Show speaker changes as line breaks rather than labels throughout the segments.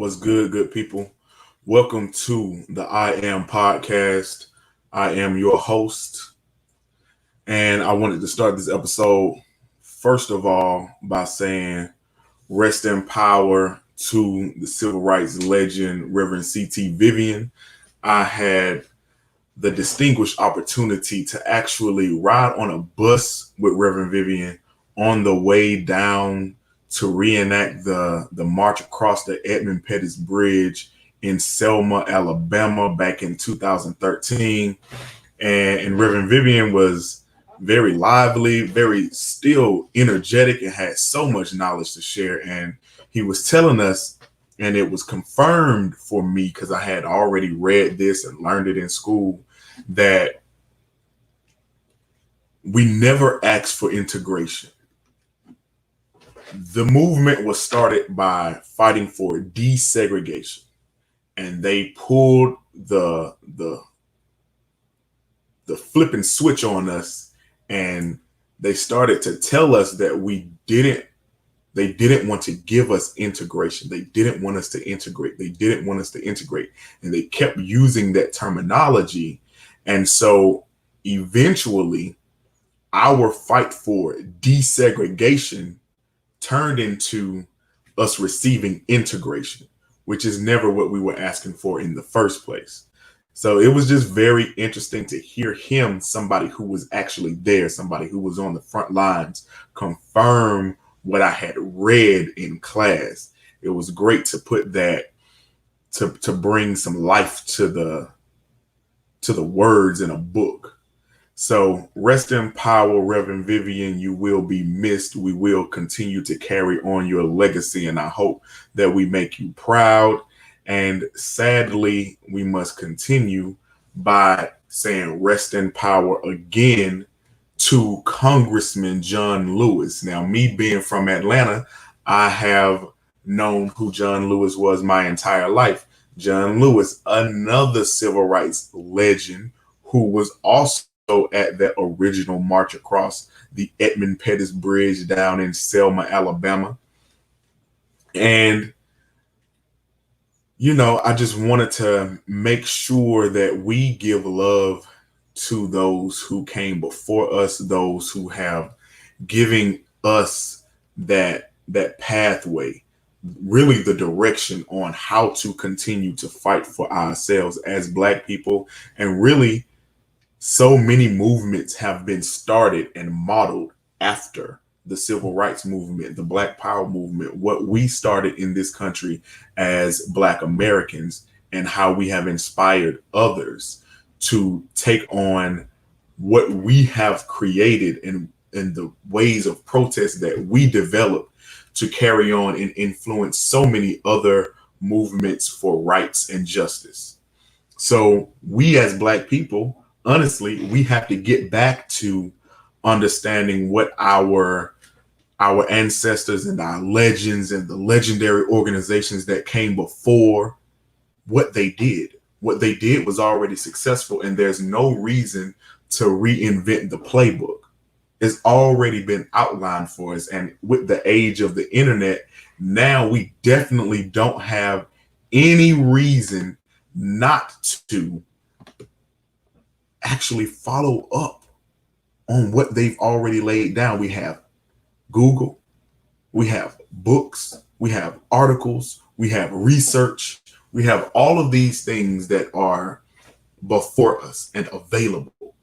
What's good people? Welcome to the I Am podcast. I am your host, and I wanted to start this episode first of all by saying rest in power to the civil rights legend, Reverend C.T. Vivian. I had the distinguished opportunity to actually ride on a bus with Reverend Vivian on the way down to reenact the march across the Edmund Pettus Bridge in Selma, Alabama back in 2013. And Reverend Vivian was very lively, very still energetic, and had so much knowledge to share. And he was telling us, and it was confirmed for me because I had already read this and learned it in school, that we never asked for integration. The movement was started by fighting for desegregation, and they pulled the flipping switch on us, and they started to tell us that they didn't want to give us integration. They didn't want us to integrate. They didn't want us to integrate. And they kept using that terminology. And so eventually, our fight for desegregation turned into us receiving integration, which is never what we were asking for in the first place. So it was just very interesting to hear him, somebody who was actually there, somebody who was on the front lines, confirm what I had read in class. It was great to put that to bring some life to the words in a book. So rest in power, Reverend Vivian. You will be missed. We will continue to carry on your legacy, and I hope that we make you proud. And sadly, we must continue by saying rest in power again to Congressman John Lewis. Now, me being from Atlanta, I have known who John Lewis was my entire life. John Lewis, another civil rights legend who was also at that original march across the Edmund Pettus Bridge down in Selma, Alabama. And, I just wanted to make sure that we give love to those who came before us, those who have given us that pathway, really the direction on how to continue to fight for ourselves as Black people. And really, so many movements have been started and modeled after the civil rights movement, the Black Power movement, what we started in this country as Black Americans, and how we have inspired others to take on what we have created and the ways of protest that we developed to carry on and influence so many other movements for rights and justice. So we as Black people, honestly, we have to get back to understanding what our ancestors and our legends and the legendary organizations that came before, what they did. What they did was already successful, and there's no reason to reinvent the playbook. It's already been outlined for us. And with the age of the internet, now we definitely don't have any reason not to actually follow up on what they've already laid down. We have Google, we have books, we have articles, we have research, we have all of these things that are before us and available,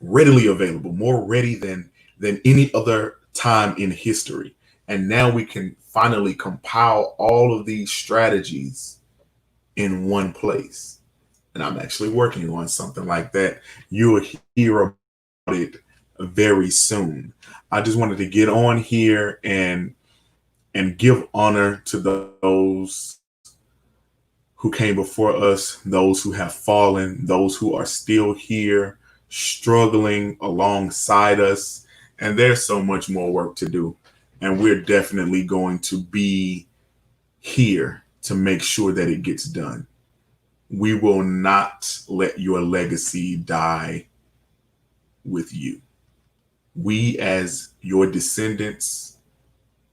readily available, more ready than any other time in history. And now we can finally compile all of these strategies in one place. And I'm actually working on something like that. You'll hear about it very soon. I just wanted to get on here and give honor to those who came before us, those who have fallen, those who are still here, struggling alongside us. And there's so much more work to do. And we're definitely going to be here to make sure that it gets done. We will not let your legacy die with you. We, as your descendants,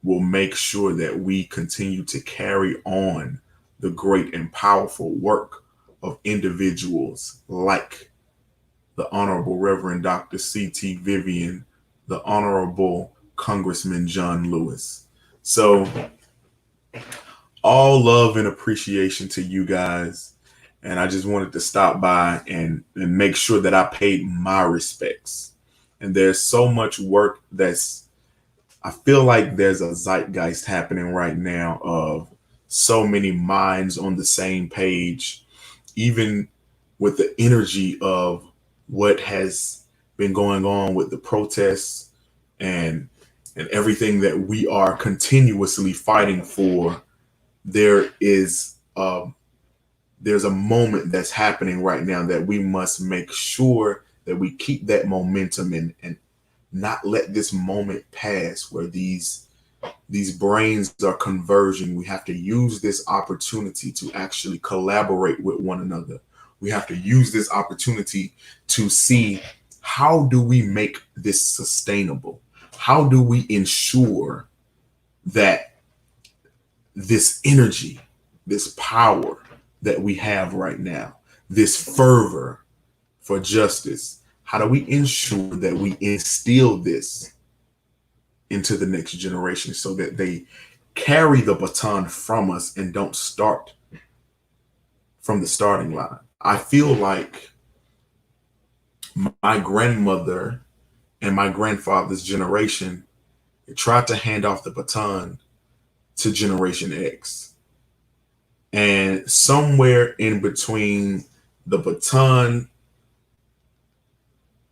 will make sure that we continue to carry on the great and powerful work of individuals like the Honorable Reverend Dr. C.T. Vivian, the Honorable Congressman John Lewis. So all love and appreciation to you guys. And I just wanted to stop by and make sure that I paid my respects. And there's so much work I feel like there's a zeitgeist happening right now of so many minds on the same page, even with the energy of what has been going on with the protests and everything that we are continuously fighting for. There's a moment that's happening right now that we must make sure that we keep that momentum and not let this moment pass where these brains are converging. We have to use this opportunity to actually collaborate with one another. We have to use this opportunity to see, how do we make this sustainable? How do we ensure that this energy, this power that we have right now, this fervor for justice, how do we ensure that we instill this into the next generation so that they carry the baton from us and don't start from the starting line? I feel like my grandmother and my grandfather's generation tried to hand off the baton to Generation X. And somewhere in between the baton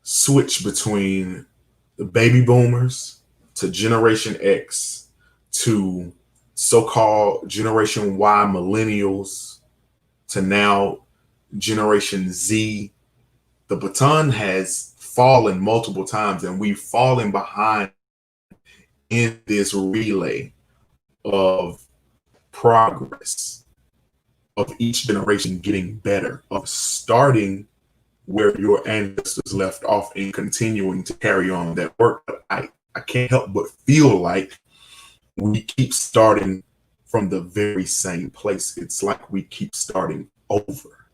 switch between the baby boomers to Generation X to so-called Generation Y millennials to now Generation Z, the baton has fallen multiple times, and we've fallen behind in this relay of progress, of each generation getting better, of starting where your ancestors left off and continuing to carry on that work. But I can't help but feel like we keep starting from the very same place. It's like we keep starting over.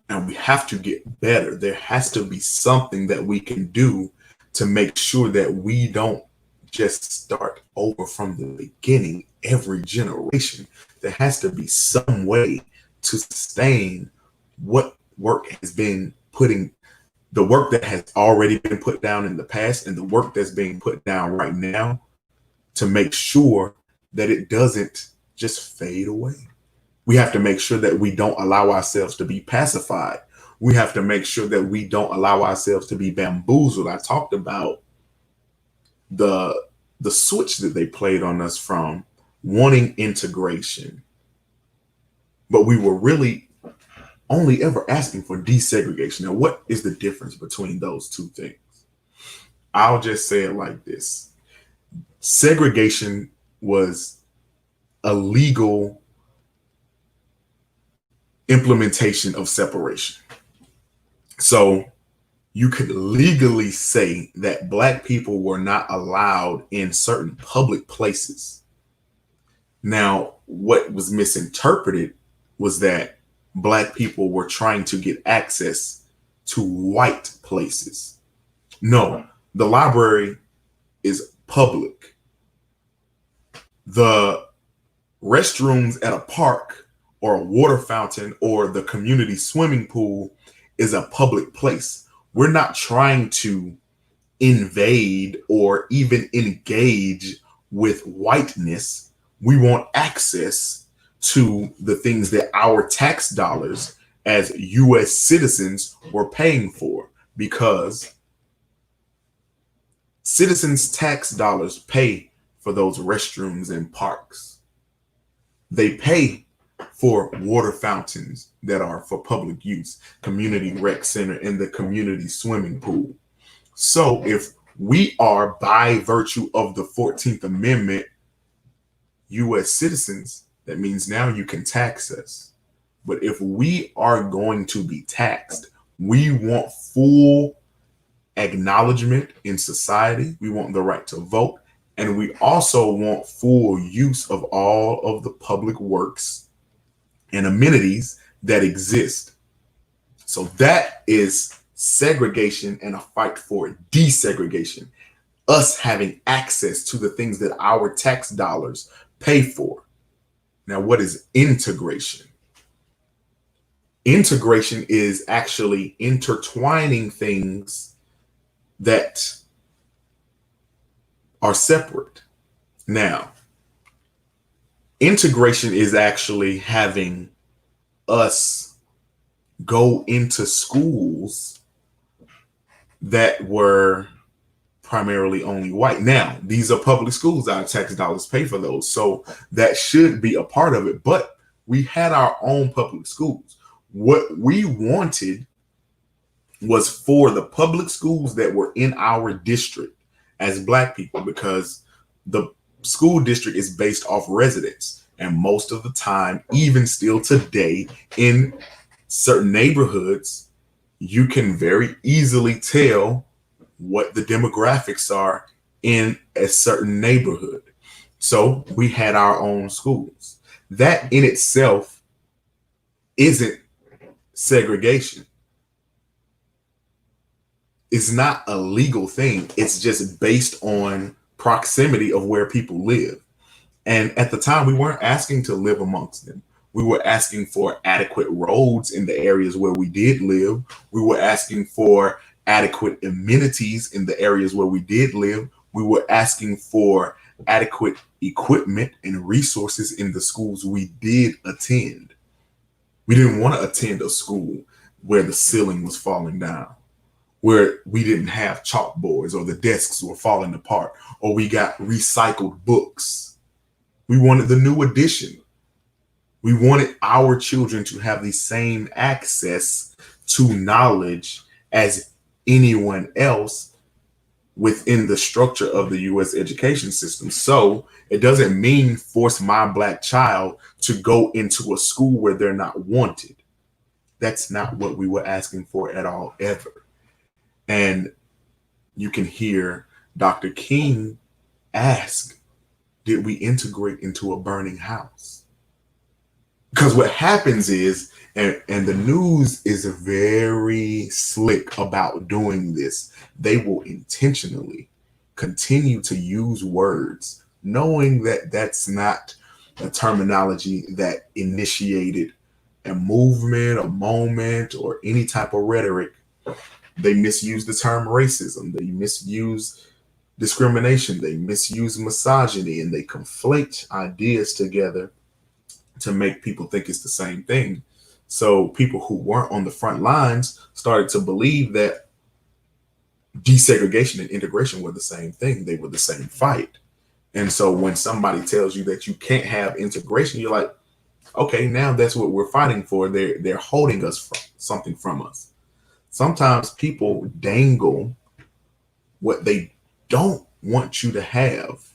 And we have to get better. There has to be something that we can do to make sure that we don't just start over from the beginning every generation. There has to be some way to sustain what work has been the work that has already been put down in the past and the work that's being put down right now, to make sure that it doesn't just fade away. We have to make sure that we don't allow ourselves to be pacified. We have to make sure that we don't allow ourselves to be bamboozled. I talked about the switch that they played on us from wanting integration, but we were really only ever asking for desegregation. Now, what is the difference between those two things? I'll just say it like this. Segregation was a legal implementation of separation. So you could legally say that Black people were not allowed in certain public places. Now, what was misinterpreted was that Black people were trying to get access to white places. No, the library is public. The restrooms at a park or a water fountain or the community swimming pool is a public place. We're not trying to invade or even engage with whiteness. We want access to the things that our tax dollars as US citizens were paying for, because citizens' tax dollars pay for those restrooms and parks. They pay for water fountains that are for public use, community rec center, and the community swimming pool. So if we are, by virtue of the 14th Amendment, US citizens, that means now you can tax us. But if we are going to be taxed, we want full acknowledgement in society. We want the right to vote And we also want full use of all of the public works and amenities that exist. So that is segregation and a fight for desegregation, us having access to the things that our tax dollars pay for. Now, what is integration? Integration is actually intertwining things that are separate. Now, integration is actually having us go into schools that were primarily only white. Now, these are public schools, our tax dollars pay for those. So that should be a part of it. But we had our own public schools. What we wanted was for the public schools that were in our district as Black people, because the school district is based off residents. And most of the time, even still today, in certain neighborhoods, you can very easily tell what the demographics are in a certain neighborhood. So we had our own schools. That in itself isn't segregation. It's not a legal thing. It's just based on proximity of where people live. And at the time, we weren't asking to live amongst them. We were asking for adequate roads in the areas where we did live. We were asking for adequate amenities in the areas where we did live. We were asking for adequate equipment and resources in the schools we did attend. We didn't want to attend a school where the ceiling was falling down, where we didn't have chalkboards or the desks were falling apart, or we got recycled books. We wanted the new edition. We wanted our children to have the same access to knowledge as anyone else within the structure of the US education system. So it doesn't mean force my Black child to go into a school where they're not wanted. That's not what we were asking for at all, ever. And you can hear Dr. King ask, did we integrate into a burning house? Because what happens is, and the news is very slick about doing this, they will intentionally continue to use words, knowing that that's not a terminology that initiated a movement, a moment, or any type of rhetoric. They misuse the term racism. They misuse discrimination. They misuse misogyny, and they conflate ideas together to make people think it's the same thing. So people who weren't on the front lines started to believe that desegregation and integration were the same thing. They were the same fight. And so when somebody tells you that you can't have integration, you're like, okay, now that's what we're fighting for. They're holding us from something from us. Sometimes people dangle what they don't want you to have.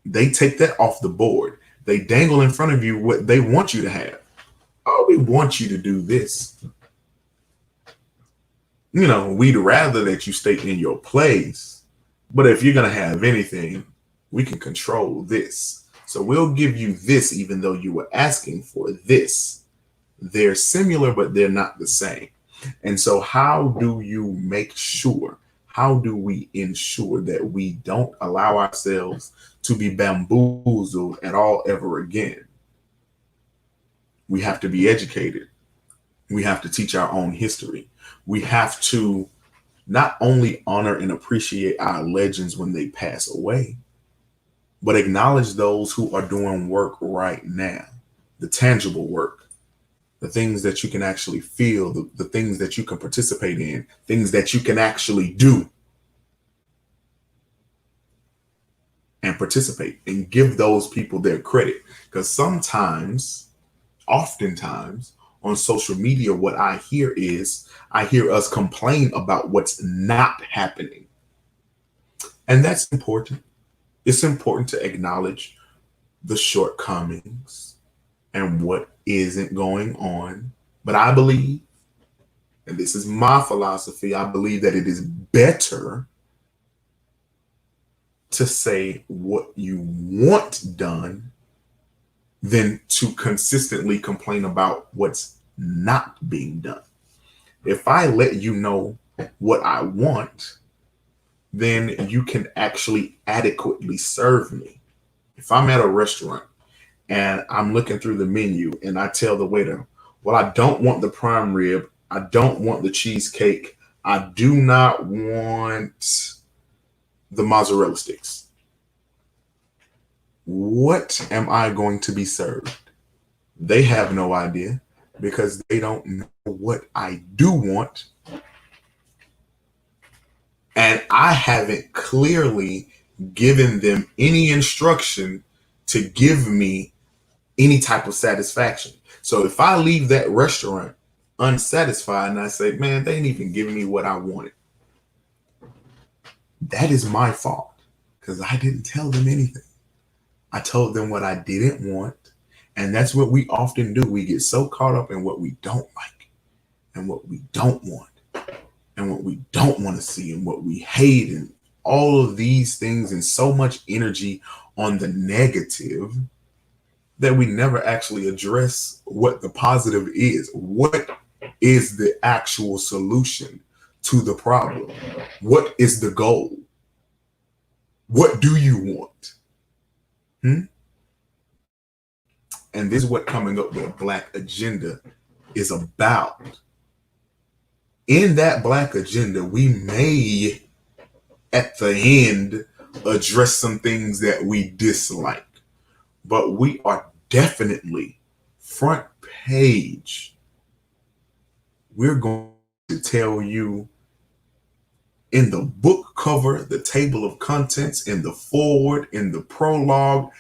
They take that off the board. They dangle in front of you what they want you to have. Oh, we want you to do this. You know, we'd rather that you stay in your place. But if you're going to have anything, we can control this. So we'll give you this, even though you were asking for this. They're similar, but they're not the same. And so how do you make sure? How do we ensure that we don't allow ourselves to be bamboozled at all ever again? We have to be educated. We have to teach our own history. We have to not only honor and appreciate our legends when they pass away, but acknowledge those who are doing work right now, the tangible work, the things that you can actually feel, the things that you can participate in, things that you can actually do and participate, and give those people their credit. Because sometimes, oftentimes, on social media, what I hear us complain about what's not happening. And that's important. It's important to acknowledge the shortcomings and what isn't going on. But I believe, and this is my philosophy, I believe that it is better to say what you want done than to consistently complain about what's not being done. If I let you know what I want, then you can actually adequately serve me. If I'm at a restaurant and I'm looking through the menu and I tell the waiter, well, I don't want the prime rib, I don't want the cheesecake, I do not want the mozzarella sticks. What am I going to be served? They have no idea because they don't know what I do want. And I haven't clearly given them any instruction to give me any type of satisfaction. So if I leave that restaurant unsatisfied and I say, man, they ain't even giving me what I wanted, that is my fault because I didn't tell them anything. I told them what I didn't want. And that's what we often do. We get so caught up in what we don't like and what we don't want and what we don't want to see and what we hate and all of these things and so much energy on the negative that we never actually address what the positive is. What is the actual solution to the problem? What is the goal? What do you want? And this is what coming up with a Black agenda is about. In that Black agenda, we may, at the end, address some things that we dislike, but we are definitely front page. We're going to tell you in the book cover, the table of contents, in the foreword, in the prologue,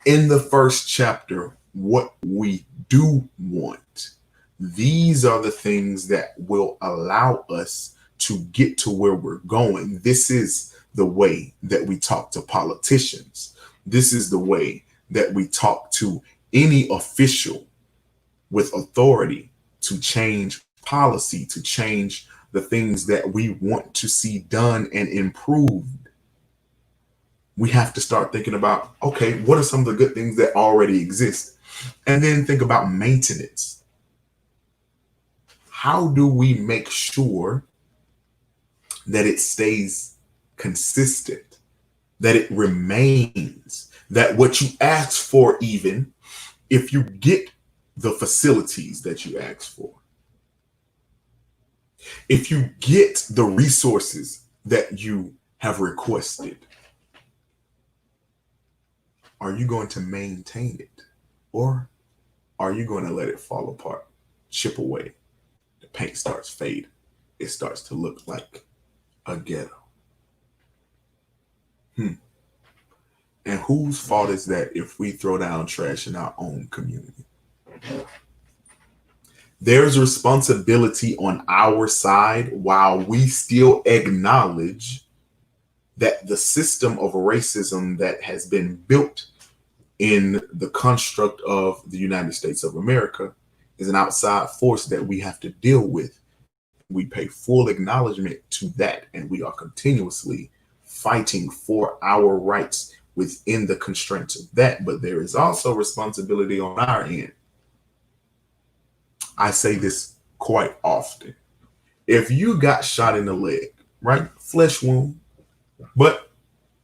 in the first chapter, what we do want. These are the things that will allow us to get to where we're going. This is the way that we talk to politicians. This is the way that we talk to any official with authority to change policy, to change the things that we want to see done and improved. We have to start thinking about, okay, what are some of the good things that already exist? And then think about maintenance. How do we make sure that it stays consistent, that it remains, that what you ask for, even if you get the facilities that you ask for, if you get the resources that you have requested, are you going to maintain it? Or are you going to let it fall apart, chip away? The paint starts fading. It starts to look like a ghetto. And whose fault is that if we throw down trash in our own community? There's responsibility on our side while we still acknowledge that the system of racism that has been built in the construct of the United States of America is an outside force that we have to deal with. We pay full acknowledgement to that, and we are continuously fighting for our rights within the constraints of that. But there is also responsibility on our end. I say this quite often. If you got shot in the leg, right? Flesh wound, but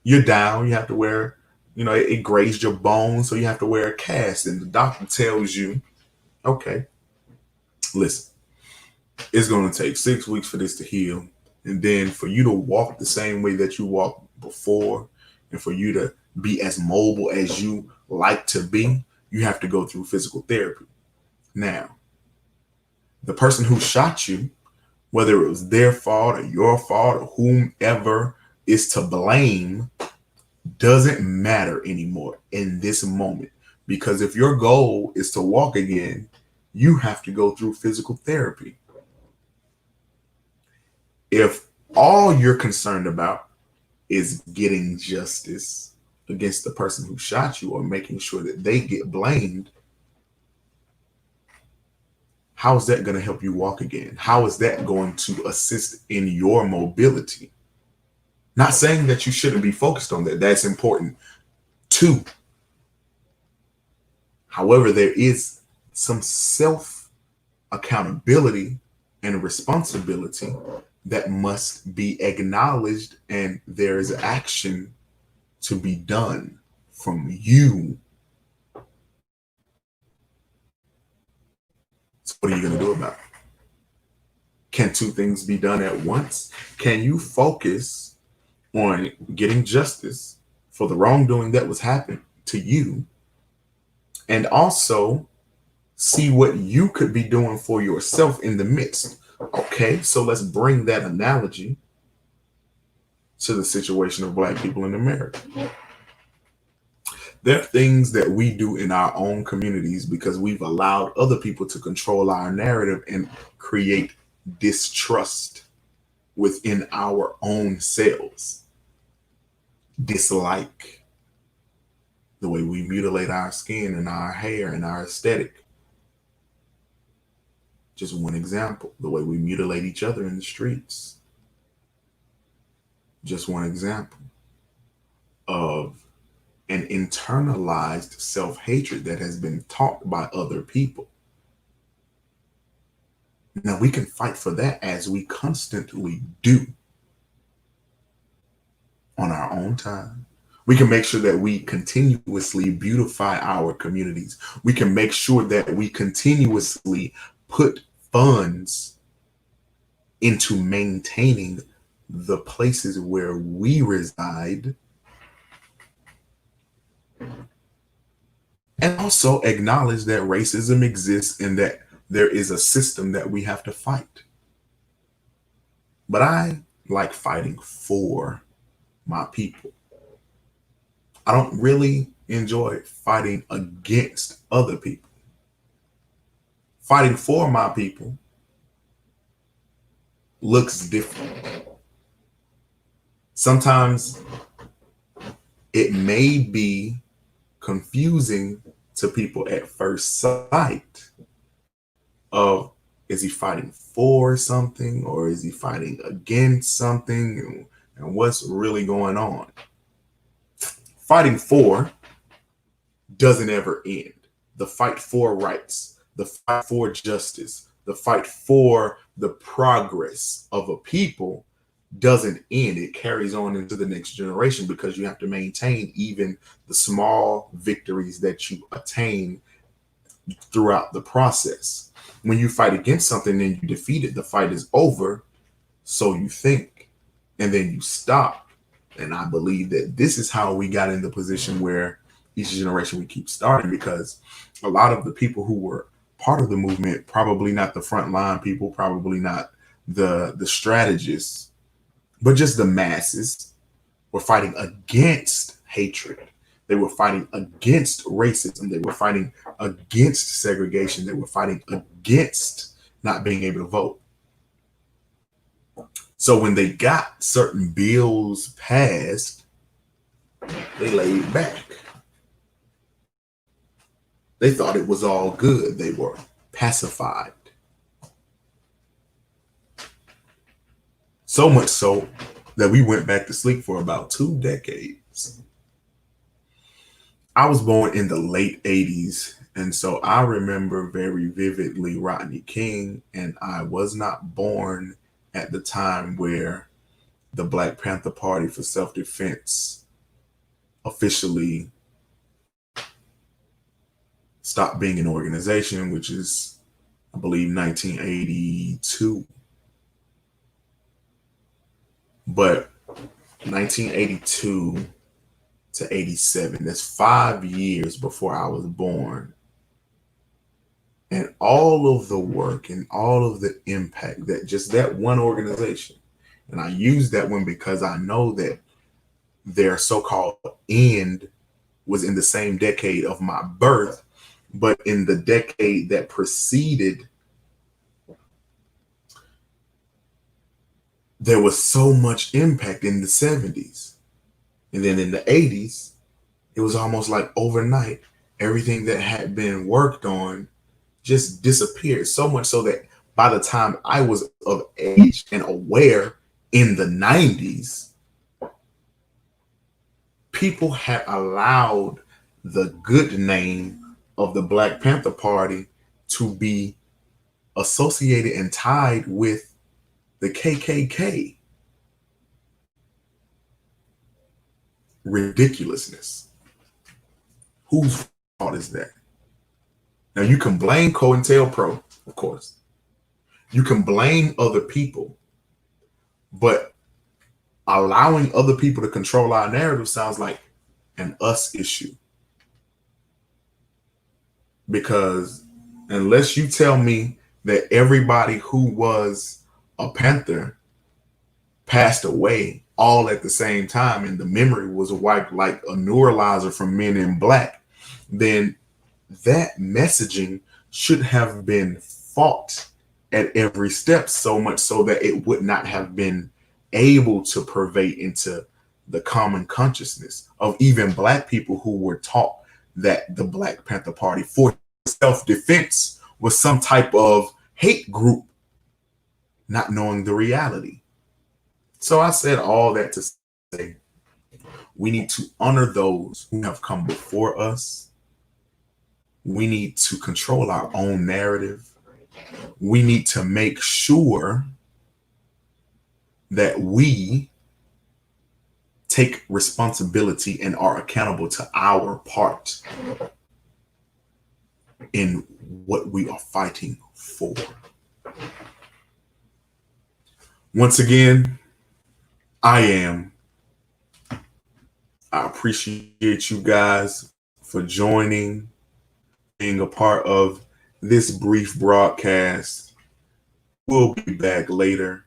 you're down, you have to wear, it grazed your bones, so you have to wear a cast. And the doctor tells you, okay, listen, it's going to take 6 weeks for this to heal. And then for you to walk the same way that you walked before, and for you to be as mobile as you like to be, you have to go through physical therapy. Now, the person who shot you, whether it was their fault or your fault or whomever is to blame, doesn't matter anymore in this moment. Because if your goal is to walk again, you have to go through physical therapy. If all you're concerned about is getting justice against the person who shot you or making sure that they get blamed, how is that going to help you walk again? How is that going to assist in your mobility? Not saying that you shouldn't be focused on that. That's important too. However, there is some self accountability and responsibility that must be acknowledged, and there is action to be done from you. So what are you going to do about it? Can two things be done at once? Can you focus on getting justice for the wrongdoing that was happened to you, and also see what you could be doing for yourself in the midst? Okay, so let's bring that analogy to the situation of Black people in America. There are things that we do in our own communities because we've allowed other people to control our narrative and create distrust within our own selves. Dislike the way we mutilate our skin and our hair and our aesthetic. Just one example, the way we mutilate each other in the streets. Just one example of an internalized self-hatred that has been taught by other people. Now we can fight for that, as we constantly do, on our own time. We can make sure that we continuously beautify our communities. We can make sure that we continuously put funds into maintaining the places where we reside, and also acknowledge that racism exists and that there is a system that we have to fight. But I like fighting for my people. I don't really enjoy fighting against other people. Fighting for my people looks different. Sometimes it may be confusing to people at first sight of, is he fighting for something or is he fighting against something, and what's really going on? Fighting for doesn't ever end. The fight for rights, the fight for justice, the fight for the progress of a people doesn't end. It carries on into the next generation, because you have to maintain even the small victories that you attain throughout the process. When you fight against something and you defeat it, the fight is over, so you think, and then you stop. And I believe that this is how we got in the position where each generation we keep starting, because a lot of the people who were part of the movement, probably not the frontline people, probably not the strategists, but just the masses, were fighting against hatred. They were fighting against racism. They were fighting against segregation. They were fighting against not being able to vote. So when they got certain bills passed, they laid back. They thought it was all good. They were pacified. So much so that we went back to sleep for about 2 decades. I was born in the late 80s, and so I remember very vividly Rodney King, and I was not born at the time where the Black Panther Party for Self-Defense officially stopped being an organization, which is, I believe, 1982. But 1982 to 87, that's 5 years before I was born. And all of the work and all of the impact that just that one organization, and I use that one because I know that their so-called end was in the same decade of my birth, but in the decade that preceded, there was so much impact in the 70s. And then in the 80s, it was almost like overnight, everything that had been worked on just disappeared. So much so that by the time I was of age and aware in the 90s, people had allowed the good name of the Black Panther Party to be associated and tied with the KKK. Ridiculousness. Whose fault is that? Now you can blame COINTELPRO, of course. You can blame other people, but allowing other people to control our narrative sounds like an us issue. Because unless you tell me that everybody who was a Panther passed away all at the same time and the memory was wiped like a neuralizer from Men in Black, then that messaging should have been fought at every step, so much so that it would not have been able to pervade into the common consciousness of even Black people who were taught that the Black Panther Party for self-defense was some type of hate group, not knowing the reality. So I said all that to say we need to honor those who have come before us. We need to control our own narrative. We need to make sure that we take responsibility and are accountable to our part in what we are fighting for. Once again, I appreciate you guys for joining, being a part of this brief broadcast. We'll be back later,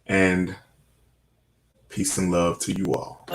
and peace and love to you all.